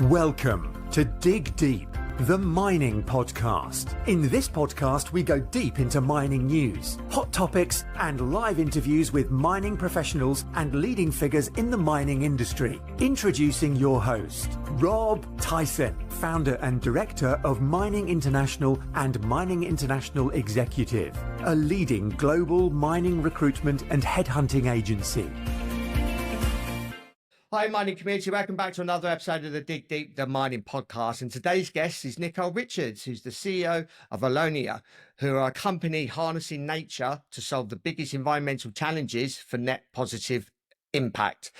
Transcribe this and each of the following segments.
Welcome to Dig Deep, the mining podcast. In this podcast, we go deep into mining news, hot topics, and live interviews with mining professionals and leading figures in the mining industry. Introducing your host, Rob Tyson, founder and director of Mining International and Mining International Executive, a leading global mining recruitment and headhunting agency. Hi, mining community. Welcome back to another episode of the Dig Deep, the mining podcast. And today's guest is Nicole Richards, who's the CEO of Allonnia, who are a company harnessing nature to solve the biggest environmental challenges for net positive impact.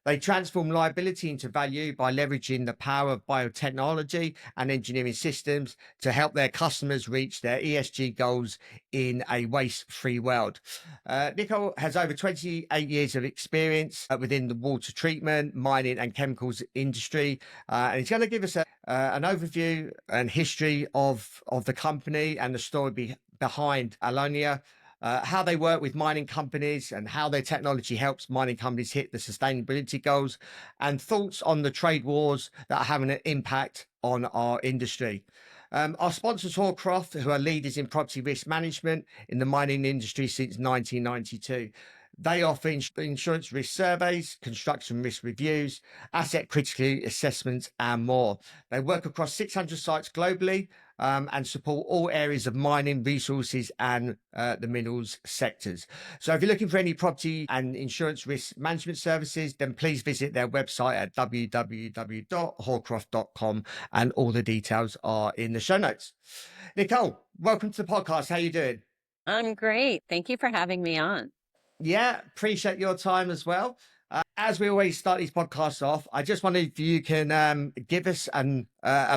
They transform liability into value by leveraging the power of biotechnology and engineering systems to help their customers reach their ESG goals in a waste-free world. Nicole has over 28 years of experience within the water treatment, mining and chemicals industry. And he's going to give us an overview and history of the company and the story behind Allonnia. How they work with mining companies and how their technology helps mining companies hit the sustainability goals, and thoughts on the trade wars that are having an impact on our industry. Our sponsors, Hawcroft, who are leaders in property risk management in the mining industry since 1992. They offer insurance risk surveys, construction risk reviews, asset criticality assessments, and more. They work across 600 sites globally and support all areas of mining, resources, and the minerals sectors. So if you're looking for any property and insurance risk management services, then please visit their website at www.hawcroft.com, and all the details are in the show notes. Nicole, welcome to the podcast. How are you doing? I'm great. Thank you for having me on. Yeah, appreciate your time as well. As we always start these podcasts off, I just wondered if you can give us a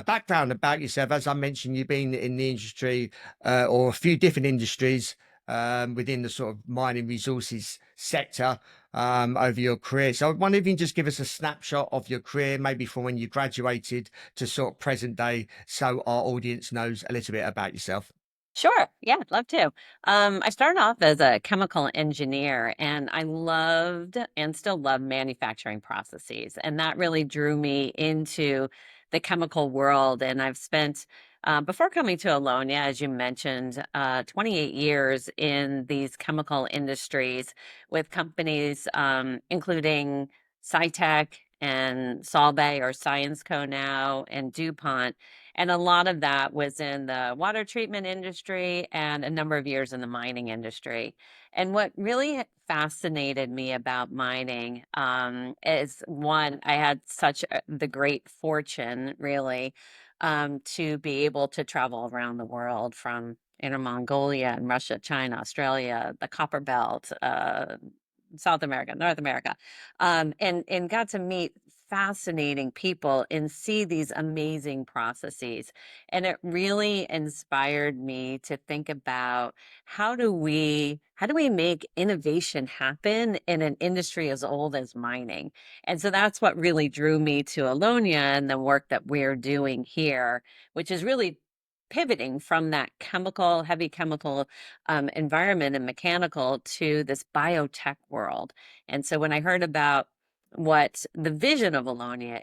background about yourself. As I mentioned, you've been in the industry or a few different industries within the sort of mining resources sector over your career. So I wonder if you can just give us a snapshot of your career, maybe from when you graduated to sort of present day, so our audience knows a little bit about yourself. Sure. Yeah, I'd love to. I started off as a chemical engineer, and I loved and still love manufacturing processes. And that really drew me into the chemical world. And I've spent, before coming to Allonnia, as you mentioned, 28 years in these chemical industries with companies including Cytec and Solvay, or Syensco now, and DuPont. And a lot of that was in the water treatment industry and a number of years in the mining industry. And what really fascinated me about mining is, one, I had the great fortune, really, to be able to travel around the world, from Inner Mongolia and Russia, China, Australia, the Copper Belt, South America, North America, and got to meet fascinating people and see these amazing processes. And it really inspired me to think about how do we make innovation happen in an industry as old as mining? And so that's what really drew me to Allonnia and the work that we're doing here, which is really pivoting from that heavy chemical environment and mechanical to this biotech world. And so when I heard about what the vision of Allonnia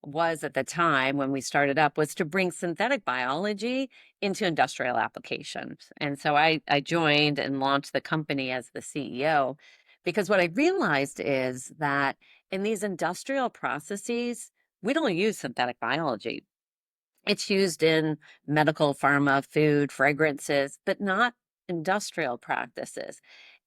was at the time when we started up, was to bring synthetic biology into industrial applications. And so I joined and launched the company as the CEO, because what I realized is that in these industrial processes, we don't use synthetic biology. It's used in medical, pharma, food, fragrances, but not industrial practices.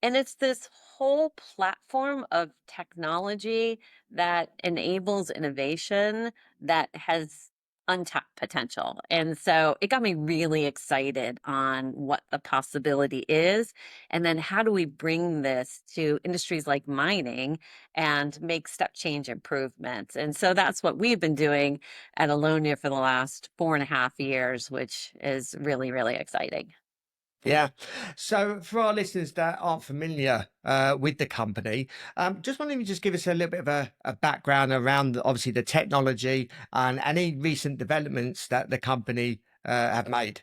And it's this whole platform of technology that enables innovation that has untapped potential. And so it got me really excited on what the possibility is. And then how do we bring this to industries like mining and make step change improvements? And so that's what we've been doing at Allonnia for the last 4.5 years, which is really, really exciting. Yeah. So for our listeners that aren't familiar with the company, just wondering if you just give us a little bit of a background around obviously the technology and any recent developments that the company have made.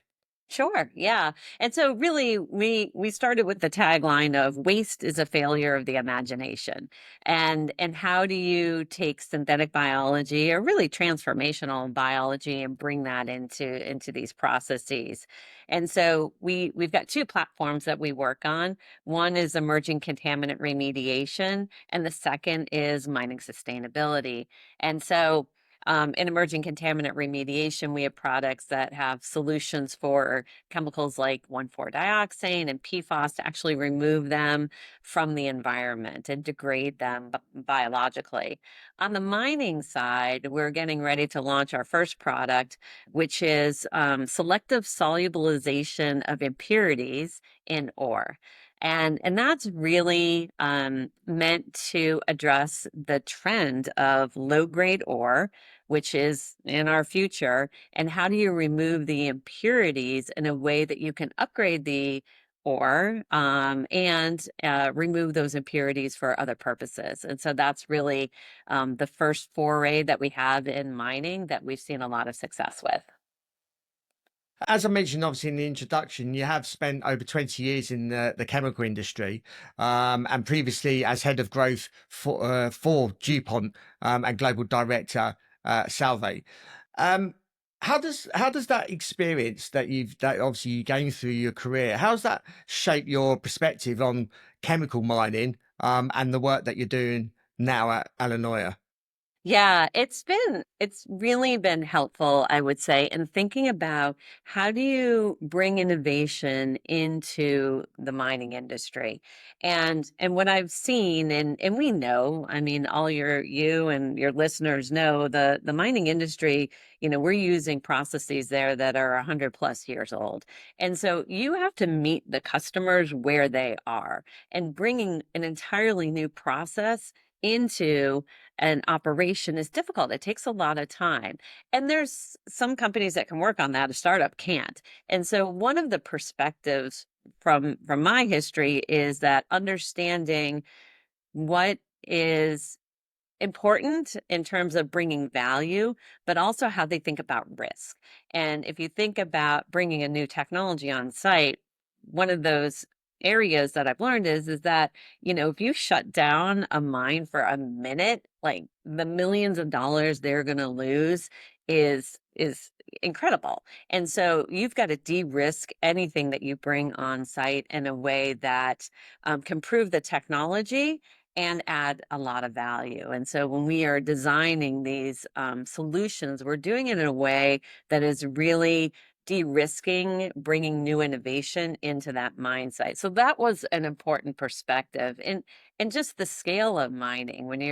Sure, yeah. And so really we started with the tagline of waste is a failure of the imagination. And how do you take synthetic biology or really transformational biology and bring that into these processes? And so we've got two platforms that we work on. One is emerging contaminant remediation and the second is mining sustainability. And so in emerging contaminant remediation, we have products that have solutions for chemicals like 1,4-dioxane and PFAS to actually remove them from the environment and degrade them biologically. On the mining side, we're getting ready to launch our first product, which is selective solubilization of impurities in ore. And that's really meant to address the trend of low grade ore, which is in our future, and how do you remove the impurities in a way that you can upgrade the ore and remove those impurities for other purposes. And so that's really the first foray that we have in mining that we've seen a lot of success with. As I mentioned, obviously in the introduction, you have spent over 20 years in the chemical industry, and previously as head of growth for DuPont and global director Salve. Um, how does that experience that obviously you gained through your career, how's that shape your perspective on chemical mining and the work that you're doing now at Allonnia? Yeah, it's really been helpful, I would say, in thinking about how do you bring innovation into the mining industry. And what I've seen and we know, I mean, you and your listeners know the mining industry, we're using processes there that are 100 plus years old. And so you have to meet the customers where they are, and bringing an entirely new process into an operation is difficult. It takes a lot of time. And there's some companies that can work on that, a startup can't. And so one of the perspectives from my history is that understanding what is important in terms of bringing value, but also how they think about risk. And if you think about bringing a new technology on site, one of those areas that I've learned is that, if you shut down a mine for a minute, like the millions of dollars they're going to lose is incredible. And so you've got to de-risk anything that you bring on site in a way that can prove the technology and add a lot of value. And so when we are designing these solutions, we're doing it in a way that is really de-risking bringing new innovation into that mine site. So that was an important perspective. And just the scale of mining, when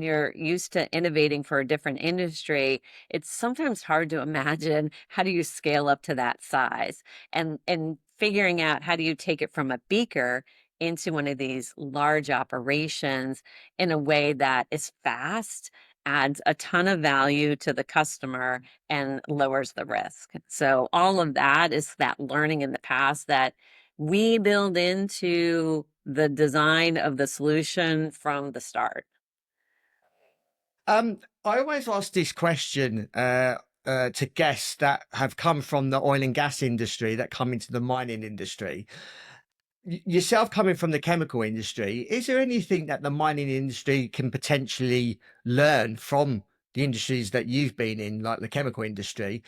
you're used to innovating for a different industry, it's sometimes hard to imagine how do you scale up to that size, and figuring out how do you take it from a beaker into one of these large operations in a way that is fast, adds a ton of value to the customer, and lowers the risk. So all of that is that learning in the past that we build into the design of the solution from the start. I always ask this question to guests that have come from the oil and gas industry, that come into the mining industry. Yourself coming from the chemical industry, is there anything that the mining industry can potentially learn from the industries that you've been in, like the chemical industry?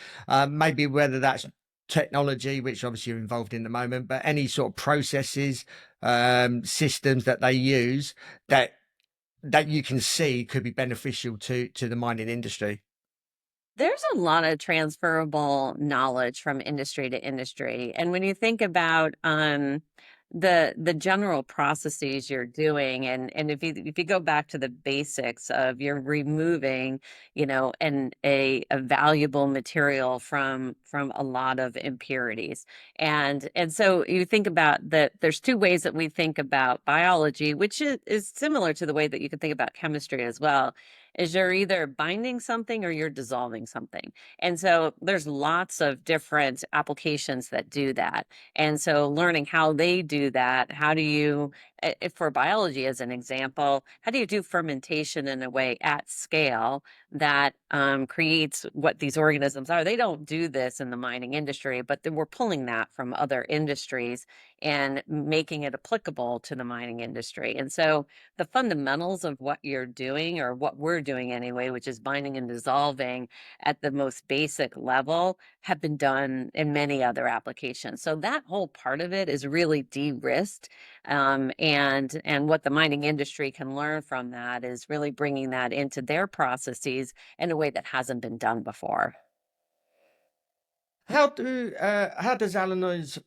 Maybe whether that's technology, which obviously you're involved in at the moment, but any sort of processes, systems that they use that you can see could be beneficial to the mining industry. There's a lot of transferable knowledge from industry to industry. And when you think about the general processes you're doing, and if you go back to the basics of you're removing, a valuable material from a lot of impurities. And so you think about that there's two ways that we think about biology, which is similar to the way that you can think about chemistry as well, is you're either binding something or you're dissolving something. And so there's lots of different applications that do that. And so learning how they do that, how do you for biology, as an example, how do you do fermentation in a way at scale that creates what these organisms are? They don't do this in the mining industry, but we're pulling that from other industries and making it applicable to the mining industry. And so the fundamentals of what you're doing, or what we're doing anyway, which is binding and dissolving at the most basic level, have been done in many other applications. So that whole part of it is really de-risked. And what the mining industry can learn from that is really bringing that into their processes in a way that hasn't been done before. How does Allonnia's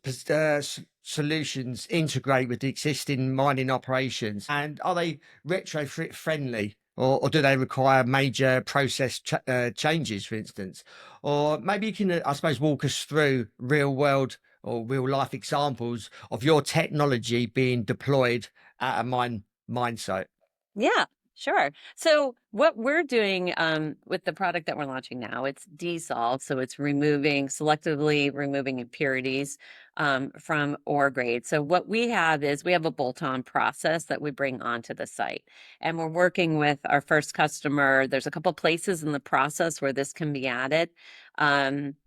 solutions integrate with the existing mining operations, and are they retrofit friendly, or do they require major process changes, for instance? Or maybe you can, I suppose, walk us through real world or real life examples of your technology being deployed at a mine site. Yeah, sure. So what we're doing with the product that we're launching now, it's desolved. So it's selectively removing impurities from ore grade. So what we have is we have a bolt-on process that we bring onto the site. And we're working with our first customer. There's a couple places in the process where this can be added.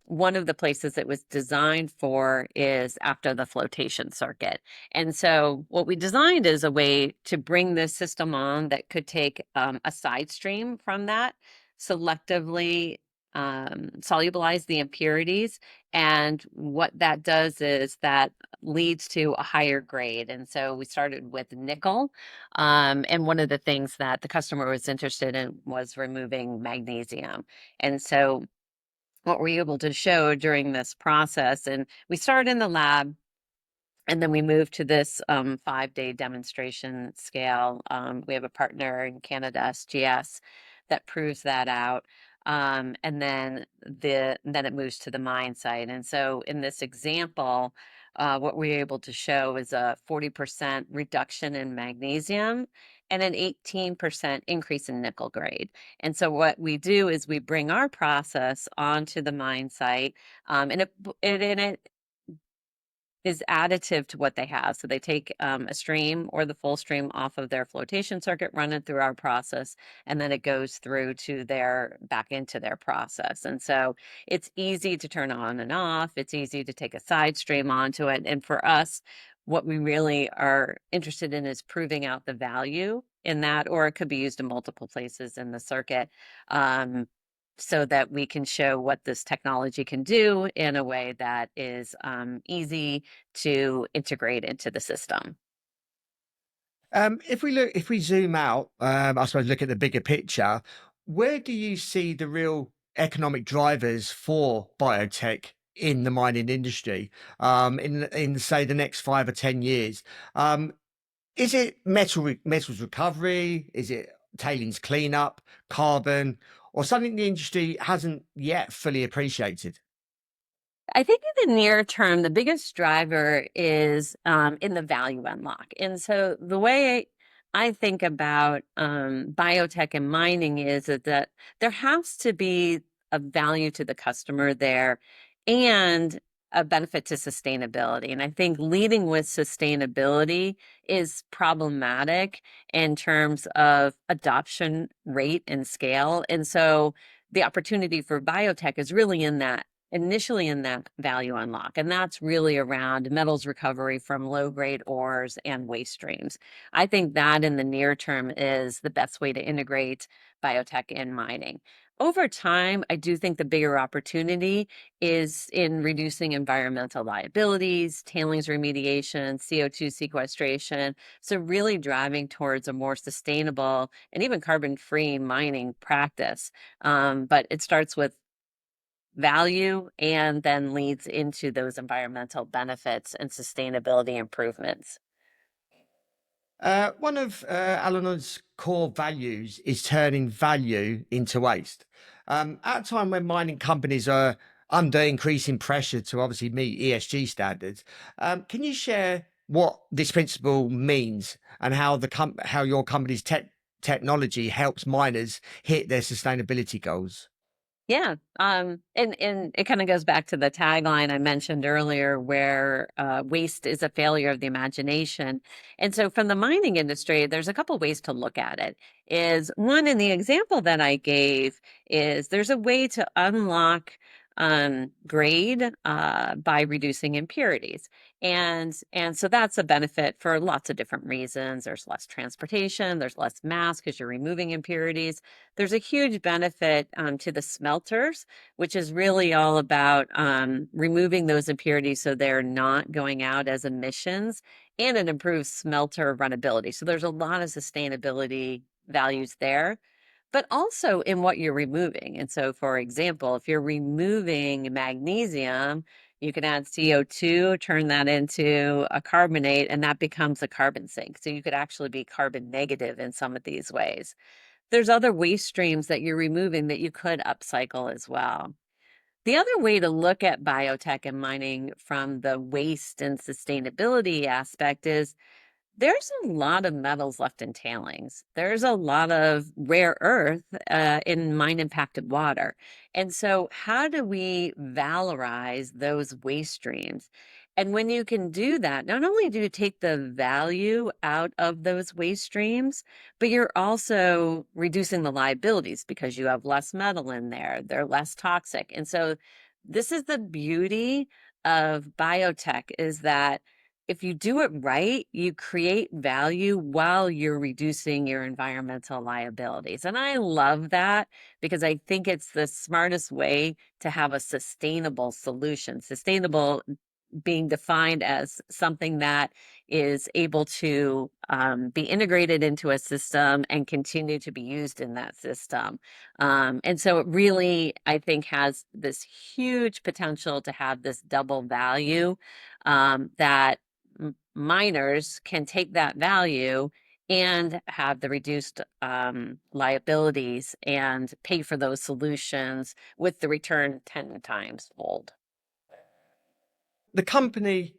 One of the places it was designed for is after the flotation circuit. And so what we designed is a way to bring this system on that could take a side stream from that, selectively solubilize the impurities. And what that does is that leads to a higher grade. And so we started with nickel. And one of the things that the customer was interested in was removing magnesium. And so what we're able to show during this process, and we started in the lab, and then we moved to this 5-day demonstration scale. We have a partner in Canada, SGS, that proves that out. And then it moves to the mine site. And so in this example, what we're able to show is a 40% reduction in magnesium and an 18% increase in nickel grade. And so what we do is we bring our process onto the mine site, and it is additive to what they have. So they take a stream or the full stream off of their flotation circuit, run it through our process, and then it goes through to back into their process. And so it's easy to turn on and off. It's easy to take a side stream onto it. And for us, what we really are interested in is proving out the value in that, or it could be used in multiple places in the circuit. So that we can show what this technology can do in a way that is easy to integrate into the system. If we zoom out, I suppose look at the bigger picture, where do you see the real economic drivers for biotech in the mining industry, in say the next 5 or 10 years? Is it metals recovery? Is it tailings cleanup, carbon, or something the industry hasn't yet fully appreciated? I think in the near term, the biggest driver is in the value unlock. And so the way I think about biotech and mining is that there has to be a value to the customer there and a benefit to sustainability. And I think leading with sustainability is problematic in terms of adoption rate and scale. And so the opportunity for biotech is really initially in that value unlock. And that's really around metals recovery from low grade ores and waste streams. I think that in the near term is the best way to integrate biotech in mining. Over time, I do think the bigger opportunity is in reducing environmental liabilities, tailings remediation, CO2 sequestration. So really driving towards a more sustainable and even carbon-free mining practice. But it starts with value and then leads into those environmental benefits and sustainability improvements. One of Allen's core values is turning value into waste. At a time when mining companies are under increasing pressure to obviously meet ESG standards, can you share what this principle means and how how your company's technology helps miners hit their sustainability goals? Yeah. And it kind of goes back to the tagline I mentioned earlier, where waste is a failure of the imagination. And so, from the mining industry, there's a couple ways to look at it. Is one, in the example that I gave, is there's a way to unlock grade by reducing impurities. And so that's a benefit for lots of different reasons. There's less transportation, there's less mass because you're removing impurities. There's a huge benefit to the smelters, which is really all about removing those impurities so they're not going out as emissions, and it improves smelter runnability. So there's a lot of sustainability values there, but also in what you're removing. And so, for example, if you're removing magnesium, you can add CO2, turn that into a carbonate, and that becomes a carbon sink. So you could actually be carbon negative in some of these ways. There's other waste streams that you're removing that you could upcycle as well. The other way to look at biotech and mining from the waste and sustainability aspect is there's a lot of metals left in tailings. There's a lot of rare earth in mine impacted water. And so, how do we valorize those waste streams? And when you can do that, not only do you take the value out of those waste streams, but you're also reducing the liabilities because you have less metal in there. They're less toxic. And so, this is the beauty of biotech, is that if you do it right, you create value while you're reducing your environmental liabilities. And I love that because I think it's the smartest way to have a sustainable solution. Sustainable being defined as something that is able to be integrated into a system and continue to be used in that system. And so it really, I think, has this huge potential to have this double value, that miners can take that value and have the reduced liabilities and pay for those solutions with the return 10 times fold. The company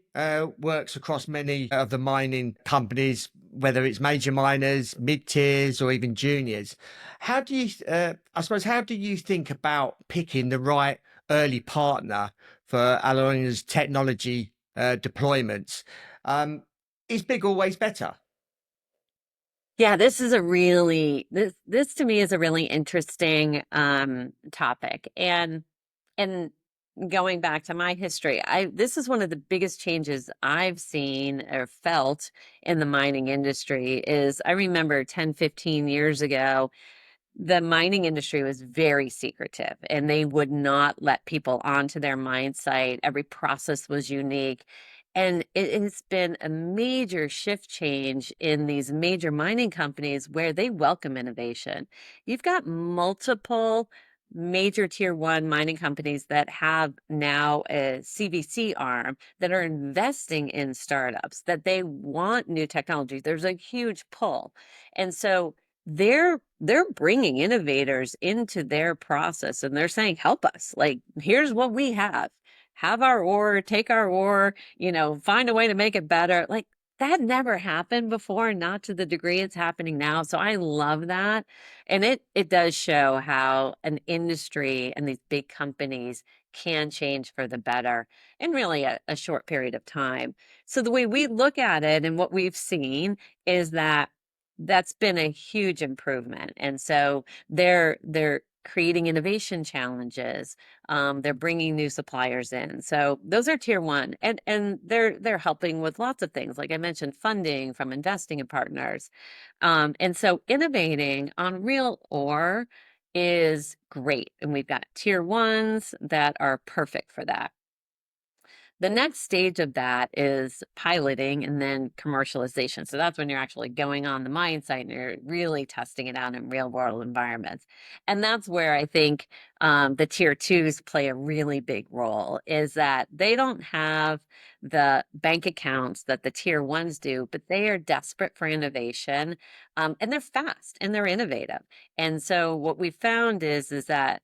works across many of the mining companies, whether it's major miners, mid tiers, or even juniors. How do you, I suppose, how do you think about picking the right early partner for Allonnia's technology deployments? Um, is big always better? Yeah, this is a really this to me is a really interesting topic. And going back to my history, I this is one of the biggest changes I've seen or felt in the mining industry. Is I remember 10, 15 years ago, the mining industry was very secretive and they would not let people onto their mine site. Every process was unique. And it has been a major shift change in these major mining companies where they welcome innovation. You've got multiple major tier one mining companies that have now a CVC arm that are investing in startups, that they want new technology. There's a huge pull. And so they're bringing innovators into their process, and they're saying, help us, like, here's what we have our ore, take our ore, find a way to make it better. Like, that never happened before, not to the degree it's happening now. So I love that. And it does show how an industry and these big companies can change for the better in really a short period of time. So the way we look at it and what we've seen is that that's been a huge improvement. And so they're creating innovation challenges. They're bringing new suppliers in. So those are tier one, and they're helping with lots of things, like I mentioned, funding from investing in partners. And so innovating on real ore is great, and we've got tier ones that are perfect for that. The next stage of that is piloting and then commercialization. So that's when you're actually going on the mine site and you're really testing it out in real world environments. And that's where I think the tier twos play a really big role, is that they don't have the bank accounts that the tier ones do, but they are desperate for innovation, and they're fast and they're innovative. And so what we found is that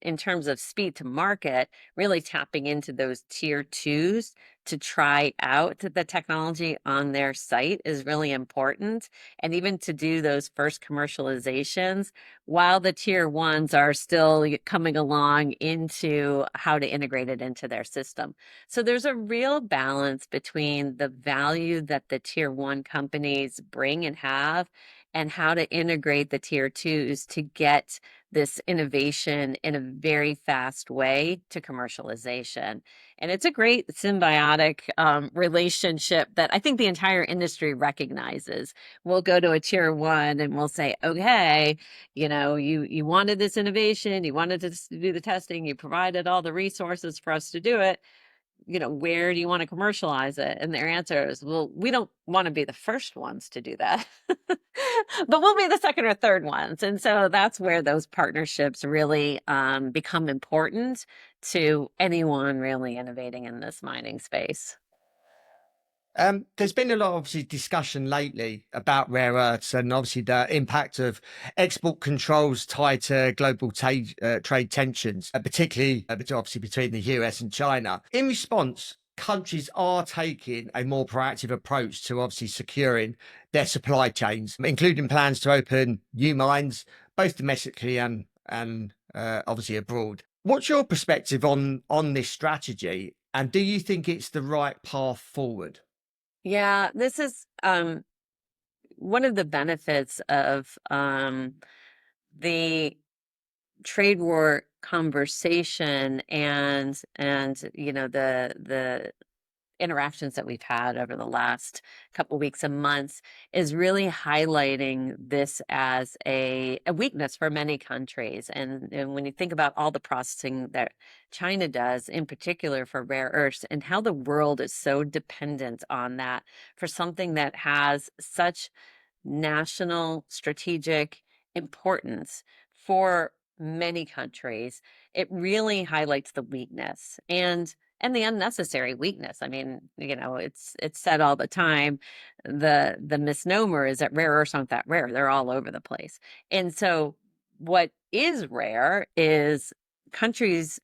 in terms of speed to market, really tapping into those tier twos to try out the technology on their site is really important. And even to do those first commercializations while the tier ones are still coming along into how to integrate it into their system. So there's a real balance between the value that the tier one companies bring and have, and how to integrate the tier twos to get this innovation in a very fast way to commercialization. And it's a great symbiotic relationship that I think the entire industry recognizes. We'll go to a tier one and we'll say, okay, you wanted this innovation, you wanted to do the testing, you provided all the resources for us to do it. Where do you want to commercialize it? And their answer is, well, we don't want to be the first ones to do that, but we'll be the second or third ones. And so that's where those partnerships really become important to anyone really innovating in this mining space. There's been a lot of obviously discussion lately about rare earths and obviously the impact of export controls tied to global trade tensions, particularly obviously between the US and China. In response, countries are taking a more proactive approach to obviously securing their supply chains, including plans to open new mines, both domestically and obviously abroad. What's your perspective on this strategy, and do you think it's the right path forward? Yeah, this is one of the benefits of the trade war conversation and the interactions that we've had over the last couple weeks and months is really highlighting this as a weakness for many countries. And when you think about all the processing that China does, in particular for rare earths, and how the world is so dependent on that for something that has such national strategic importance for many countries, it really highlights the weakness and the unnecessary weakness. I mean, it's said all the time. The misnomer is that rare earths aren't that rare. They're all over the place. And so what is rare is countries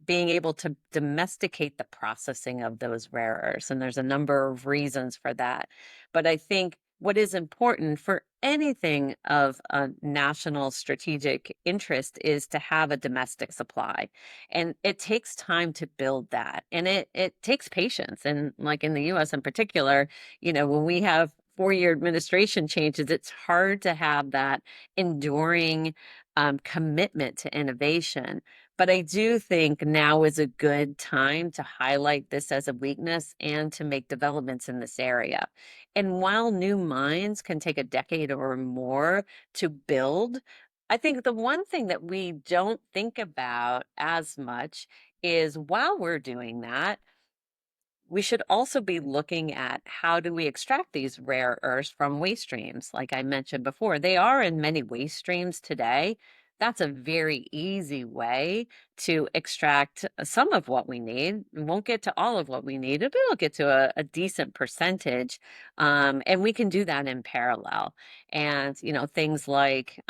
being able to domesticate the processing of those rare earths. And there's a number of reasons for that. But I think what is important for anything of a national strategic interest is to have a domestic supply. And it takes time to build that. And it takes patience. And like in the US in particular, when we have 4-year administration changes, it's hard to have that enduring commitment to innovation. But I do think now is a good time to highlight this as a weakness and to make developments in this area. And while new mines can take a decade or more to build, I think the one thing that we don't think about as much is while we're doing that, we should also be looking at how do we extract these rare earths from waste streams. Like I mentioned before, they are in many waste streams today. That's a very easy way to extract some of what we need. We won't get to all of what we need, but we'll get to a decent percentage. And we can do that in parallel. And, things like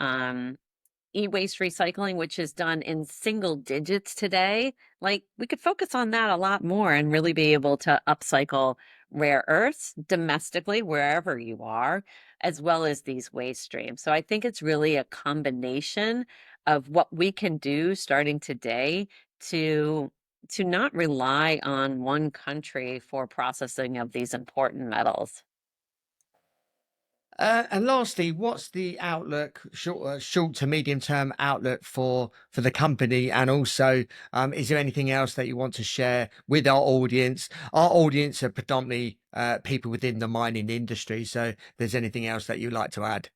e-waste recycling, which is done in single digits today, like we could focus on that a lot more and really be able to upcycle rare earths domestically wherever you are, as well as these waste streams. So I think it's really a combination of what we can do starting today to not rely on one country for processing of these important metals. And lastly, what's the outlook, short to medium term outlook for the company? And also, is there anything else that you want to share with our audience? Our audience are predominantly people within the mining industry. So, if there's anything else that you'd like to add?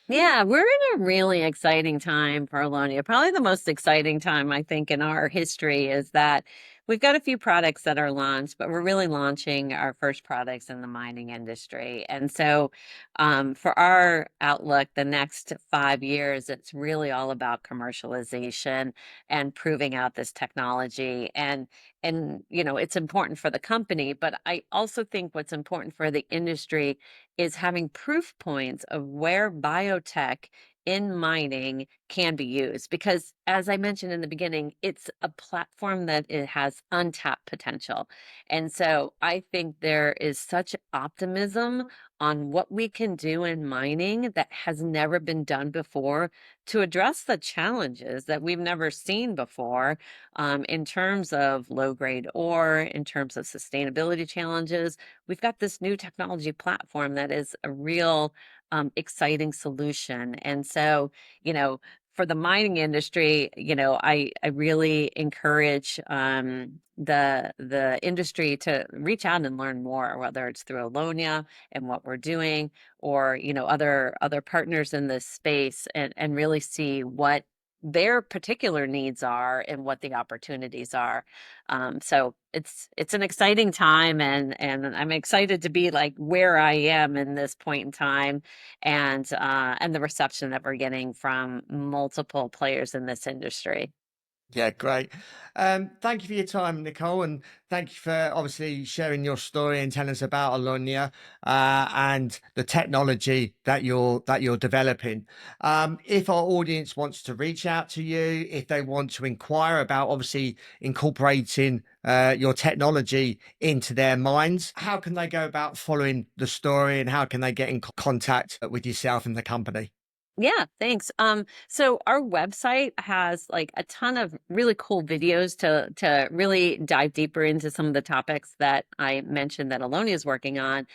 Yeah, we're in a really exciting time for Allonnia. Probably the most exciting time, I think, in our history is that we've got a few products that are launched, but we're really launching our first products in the mining industry. And so, for our outlook, the next 5 years, it's really all about commercialization and proving out this technology. And it's important for the company, but I also think what's important for the industry is having proof points of where biotech in mining can be used, because as I mentioned in the beginning, it's a platform that it has untapped potential. And so I think there is such optimism on what we can do in mining that has never been done before to address the challenges that we've never seen before, in terms of low grade ore, in terms of sustainability challenges. We've got this new technology platform that is a real exciting solution. And so, for the mining industry, I really encourage the industry to reach out and learn more, whether it's through Allonnia and what we're doing, or other partners in this space, and really see what their particular needs are and what the opportunities are. So it's an exciting time, and I'm excited to be like where I am in this point in time, and the reception that we're getting from multiple players in this industry. Yeah, great. Thank you for your time, Nicole, and thank you for obviously sharing your story and telling us about Allonnia and the technology that you're developing. If our audience wants to reach out to you, if they want to inquire about obviously incorporating your technology into their minds, how can they go about following the story, and how can they get in contact with yourself and the company? Yeah, thanks. So our website has like a ton of really cool videos to really dive deeper into some of the topics that I mentioned that Allonnia is working on.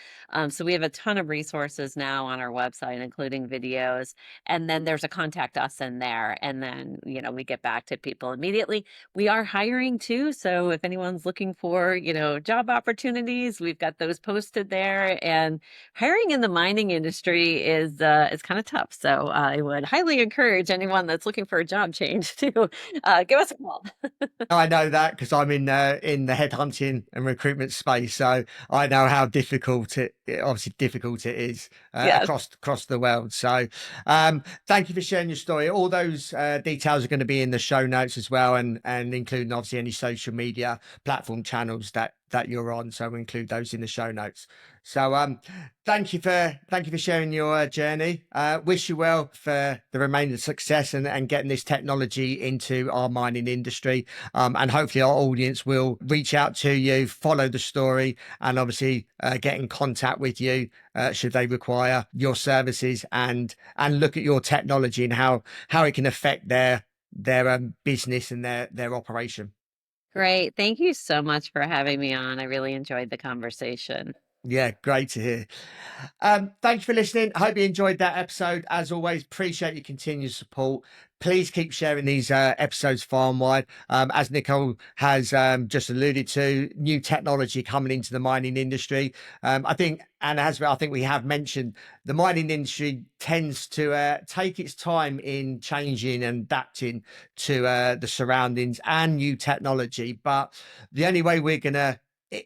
So we have a ton of resources now on our website, including videos, and then there's a contact us in there, and then we get back to people immediately. We are hiring too, so if anyone's looking for job opportunities, we've got those posted there. And hiring in the mining industry is kind of tough. So I would highly encourage anyone that's looking for a job change to give us a call. I know that because I'm in the headhunting and recruitment space, so I know how obviously difficult it is Yes. across the world. So, thank you for sharing your story. All those details are going to be in the show notes as well, and including obviously any social media platform channels that you're on. So we include those in the show notes. So, thank you for sharing your journey. Wish you well for the remainder success and getting this technology into our mining industry. And hopefully our audience will reach out to you, follow the story, and obviously get in contact with you should they require your services, and look at your technology and how it can affect their business and their operation. Great. Thank you so much for having me on. I really enjoyed the conversation. Yeah, great to hear. Thanks for listening. I hope you enjoyed that episode. As always, appreciate your continued support. Please keep sharing these episodes far and wide. As Nicole has just alluded to, new technology coming into the mining industry. I think, and as I think we have mentioned, the mining industry tends to take its time in changing and adapting to the surroundings and new technology. But the only way we're going to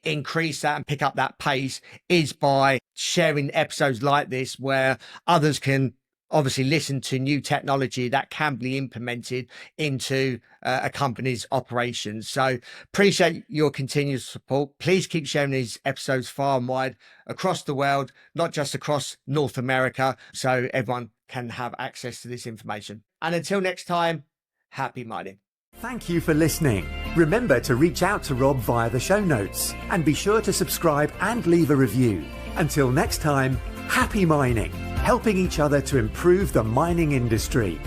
increase that and pick up that pace is by sharing episodes like this, where others can obviously listen to new technology that can be implemented into a company's operations. So appreciate your continued support. Please keep sharing these episodes far and wide across the world, not just across North America, so everyone can have access to this information. And until next time, happy mining. Thank you for listening. Remember to reach out to Rob via the show notes, and be sure to subscribe and leave a review. Until next time, happy mining, helping each other to improve the mining industry.